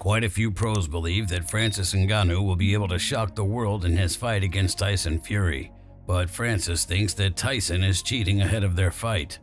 Quite a few pros believe that Francis Ngannou will be able to shock the world in his fight against Tyson Fury, but Francis thinks that Tyson is cheating ahead of their fight.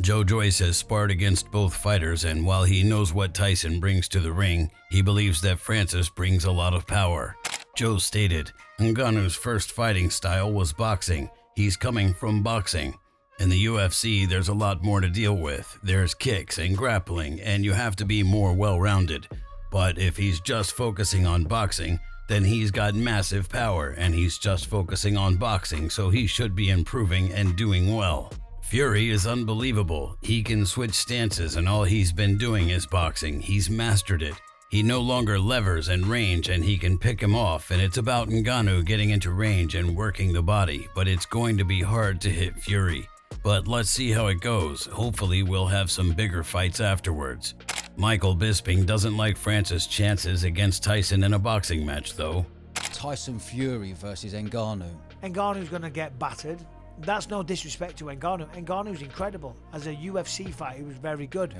Joe Joyce has sparred against both fighters, and while he knows what Tyson brings to the ring, he believes that Francis brings a lot of power. Joe stated, "Ngannou's first fighting style was boxing. He's coming from boxing. In the UFC, there's a lot more to deal with. There's kicks and grappling, and you have to be more well-rounded. But if he's just focusing on boxing, then he's got massive power, and he's just focusing on boxing, so he should be improving and doing well." Fury is unbelievable. He can switch stances, and all he's been doing is boxing. He's mastered it. He no longer levers and range, and he can pick him off, and it's about Ngannou getting into range and working the body, but it's going to be hard to hit Fury. But let's see how it goes. Hopefully we'll have some bigger fights afterwards. Michael Bisping doesn't like Francis' chances against Tyson in a boxing match, though. Tyson Fury versus Ngannou. Ngannou's going to get battered. That's no disrespect to Ngannou. Ngannou's incredible. As a UFC fighter, he was very good.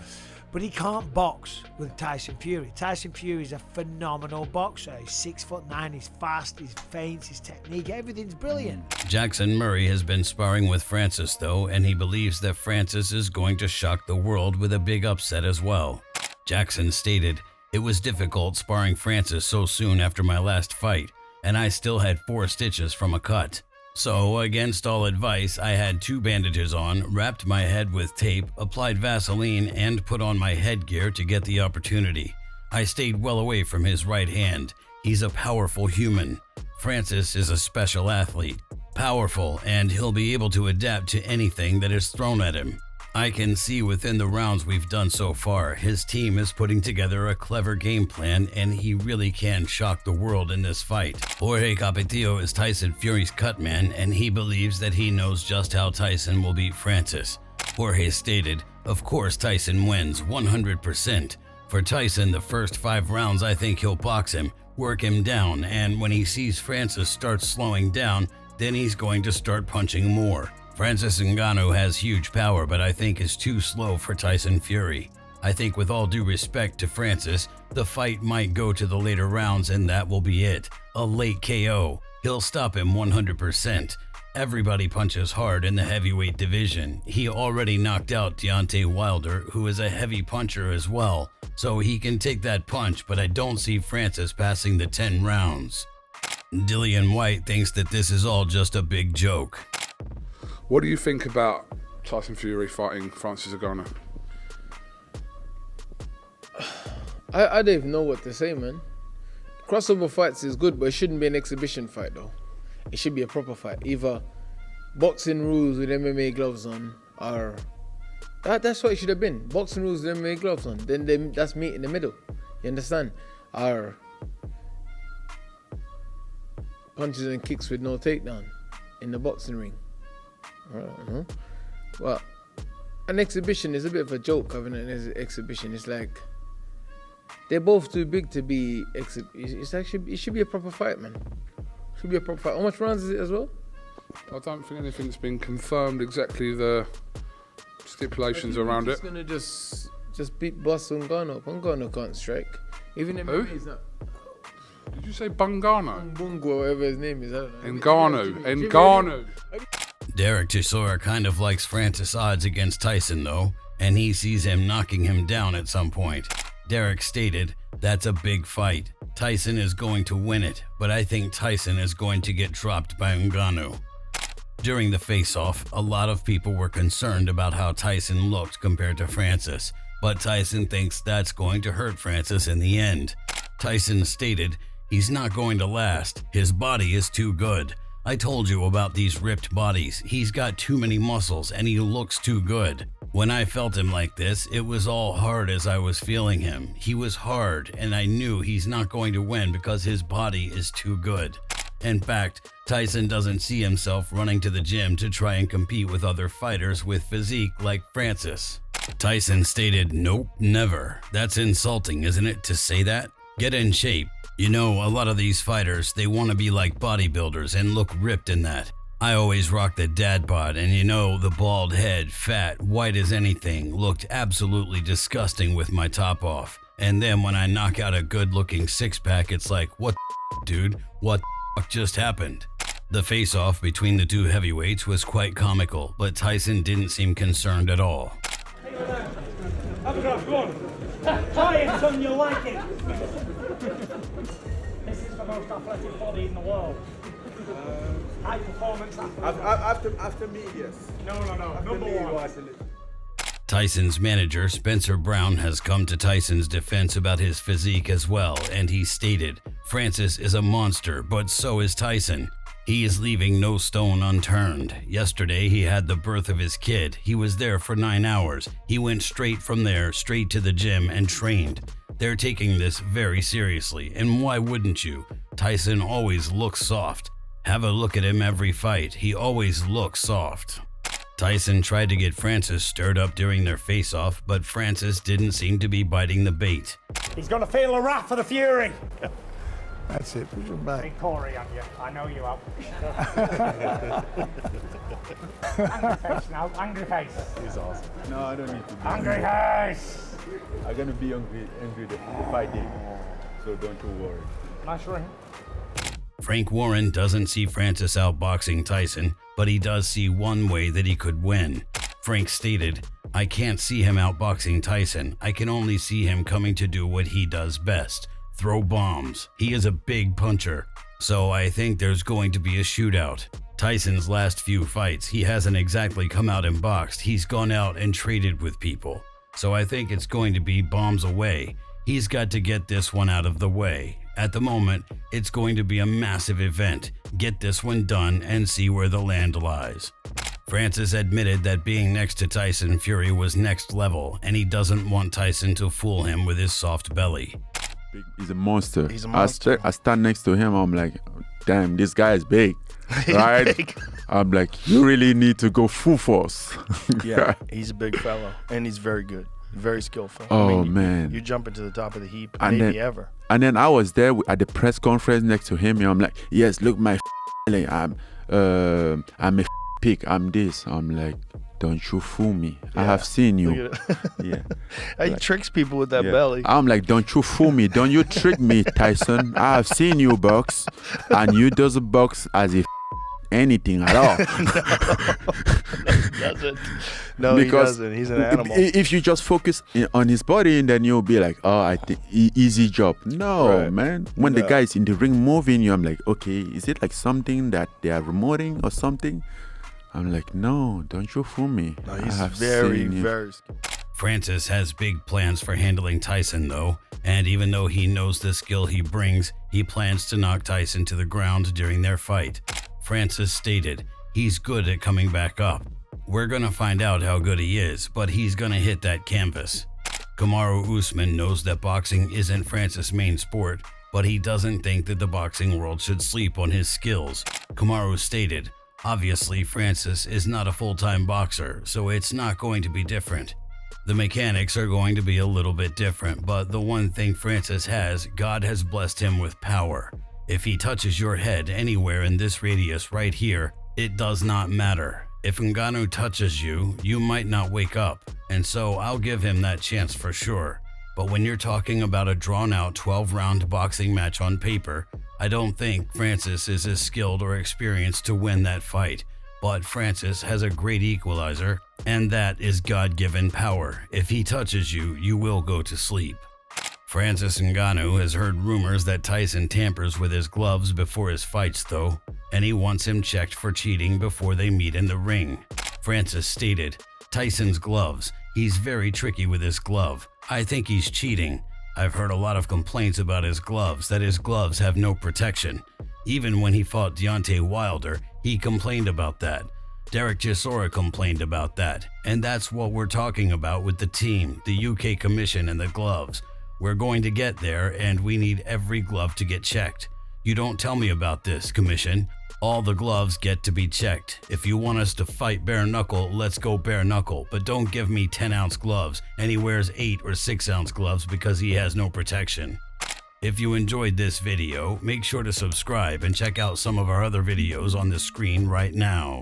But he can't box with Tyson Fury. Tyson Fury is a phenomenal boxer. He's 6'9", he's fast, he's feints, his technique, everything's brilliant. Jackson Murray has been sparring with Francis, though, and he believes that Francis is going to shock the world with a big upset as well. Jackson stated, "It was difficult sparring Francis so soon after my last fight, and I still had 4 stitches from a cut. So, against all advice, I had 2 bandages on, wrapped my head with tape, applied Vaseline, and put on my headgear to get the opportunity. I stayed well away from his right hand. He's a powerful human. Francis is a special athlete, powerful, and he'll be able to adapt to anything that is thrown at him. I can see within the rounds we've done so far, his team is putting together a clever game plan, and he really can shock the world in this fight." Jorge Capetillo is Tyson Fury's cut man, and he believes that he knows just how Tyson will beat Francis. Jorge stated, "Of course Tyson wins, 100%. For Tyson, the first 5 rounds I think he'll box him, work him down, and when he sees Francis start slowing down, then he's going to start punching more. Francis Ngannou has huge power, but I think is too slow for Tyson Fury. I think with all due respect to Francis, the fight might go to the later rounds and that will be it. A late KO. He'll stop him 100%. Everybody punches hard in the heavyweight division. He already knocked out Deontay Wilder, who is a heavy puncher as well, so he can take that punch, but I don't see Francis passing the 10 rounds. Dillian Whyte thinks that this is all just a big joke. What do you think about Tyson Fury fighting Francis Ngannou? I don't even know what to say, man. Crossover fights is good, but it shouldn't be an exhibition fight, though. It should be a proper fight. Either boxing rules with MMA gloves on, or that's what it should have been. Boxing rules with MMA gloves on. Then that's meat in the middle. You understand? Or punches and kicks with no takedown in the boxing ring. Well, an exhibition is a bit of a joke having an exhibition. It's like they're both too big to be it should be a proper fight, man. It should be a proper fight. How much rounds is it as well? I don't think anything's been confirmed exactly the stipulations around it. He's gonna just beat Boss Ngannou. Ngannou can't strike. Even in Who? Did you say Bungano? Bungo, whatever his name is. I don't know. Ngannou. Derek Chisora kind of likes Francis' odds against Tyson, though, and he sees him knocking him down at some point. Derek stated, "That's a big fight. Tyson is going to win it, but I think Tyson is going to get dropped by Ngannou." During the face-off, a lot of people were concerned about how Tyson looked compared to Francis, but Tyson thinks that's going to hurt Francis in the end. Tyson stated, "He's not going to last. His body is too good. I told you about these ripped bodies. He's got too many muscles and he looks too good. When I felt him like this, it was all hard as I was feeling him. He was hard and I knew he's not going to win because his body is too good." In fact, Tyson doesn't see himself running to the gym to try and compete with other fighters with physique like Francis. Tyson stated, "Nope, never. That's insulting, isn't it, to say that? Get in shape. You know, a lot of these fighters, they want to be like bodybuilders and look ripped in that. I always rocked the dad bod, and you know, the bald head, fat, white as anything, looked absolutely disgusting with my top off. And then when I knock out a good-looking six-pack, it's like, what the dude? What the just happened? The face-off between the two heavyweights was quite comical, but Tyson didn't seem concerned at all. Have a go, go on. Try it, son, you'll like it. This is the most athletic body in the world. High performance athlete. After me, yes. No. Number one. Tyson's manager, Spencer Brown, has come to Tyson's defense about his physique as well, and he stated, Francis is a monster, but so is Tyson. He is leaving no stone unturned. Yesterday, he had the birth of his kid. He was there for 9 hours. He went straight from there, straight to the gym and trained. They're taking this very seriously, and why wouldn't you? Tyson always looks soft. Have a look at him every fight. He always looks soft. Tyson tried to get Francis stirred up during their face-off, but Francis didn't seem to be biting the bait. He's going to feel the wrath of the Fury. That's it. Push him back. Big Corey on you. I know you have. Angry face now. Angry face. He's awesome. No, I don't need to be Angry face. I'm gonna be angry the fight day, so don't you worry. Nice ring. Frank Warren doesn't see Francis outboxing Tyson, but he does see one way that he could win. Frank stated, I can't see him outboxing Tyson. I can only see him coming to do what he does best. Throw bombs. He is a big puncher, so I think there's going to be a shootout. Tyson's last few fights, he hasn't exactly come out and boxed. He's gone out and traded with people, so I think it's going to be bombs away. He's got to get this one out of the way. At the moment, it's going to be a massive event. Get this one done and see where the land lies. Francis admitted that being next to Tyson Fury was next level, and he doesn't want Tyson to fool him with his soft belly. He's a monster. He's a monster. I stand next to him. I'm like, damn, this guy is big, right? Big. I'm like, you really need to go full force. Yeah, he's a big fellow, and he's very good, very skillful. Oh, man. You jumping to the top of the heap, And maybe then- ever. And then I was there at the press conference next to him. And I'm like, yes, look, my like, I'm a pig. I'm this. I'm like, don't you fool me. I have seen you. Look at it. Yeah. He tricks people with that Yeah. belly. I'm like, don't you fool me. Don't you trick me, Tyson. I have seen you box, and you doesn't box as if anything at all. He doesn't. No, Because he doesn't. He's an animal. If you just focus on his body, then you'll be like, oh, I think easy job. No, Right. man. When the No. guy is in the ring moving you, I'm like, okay, is it like something that they are remoting or something? I'm like, no, don't you fool me. No, I he's have very, seen you. very. Francis has big plans for handling Tyson though, and even though he knows the skill he brings, he plans to knock Tyson to the ground during their fight. Francis stated, he's good at coming back up. We're gonna find out how good he is, but he's gonna hit that canvas. Kamaru Usman knows that boxing isn't Francis' main sport, but he doesn't think that the boxing world should sleep on his skills. Kamaru stated, obviously Francis is not a full-time boxer, so it's not going to be different. The mechanics are going to be a little bit different, but the one thing Francis has, God has blessed him with power. If he touches your head anywhere in this radius right here, it does not matter. If Ngannou touches you, you might not wake up, and so I'll give him that chance for sure. But when you're talking about a drawn-out 12-round boxing match on paper, I don't think Francis is as skilled or experienced to win that fight. But Francis has a great equalizer, and that is God-given power. If he touches you, you will go to sleep. Francis Ngannou has heard rumors that Tyson tampers with his gloves before his fights though, and he wants him checked for cheating before they meet in the ring. Francis stated, Tyson's gloves, he's very tricky with his glove. I think he's cheating. I've heard a lot of complaints about his gloves, that his gloves have no protection. Even when he fought Deontay Wilder, he complained about that. Derek Chisora complained about that, and that's what we're talking about with the team, the UK Commission and the gloves. We're going to get there, and we need every glove to get checked. You don't tell me about this, Commission. All the gloves get to be checked. If you want us to fight bare knuckle, let's go bare knuckle, but don't give me 10-ounce gloves, and he wears 8 or 6-ounce gloves because he has no protection. If you enjoyed this video, make sure to subscribe and check out some of our other videos on the screen right now.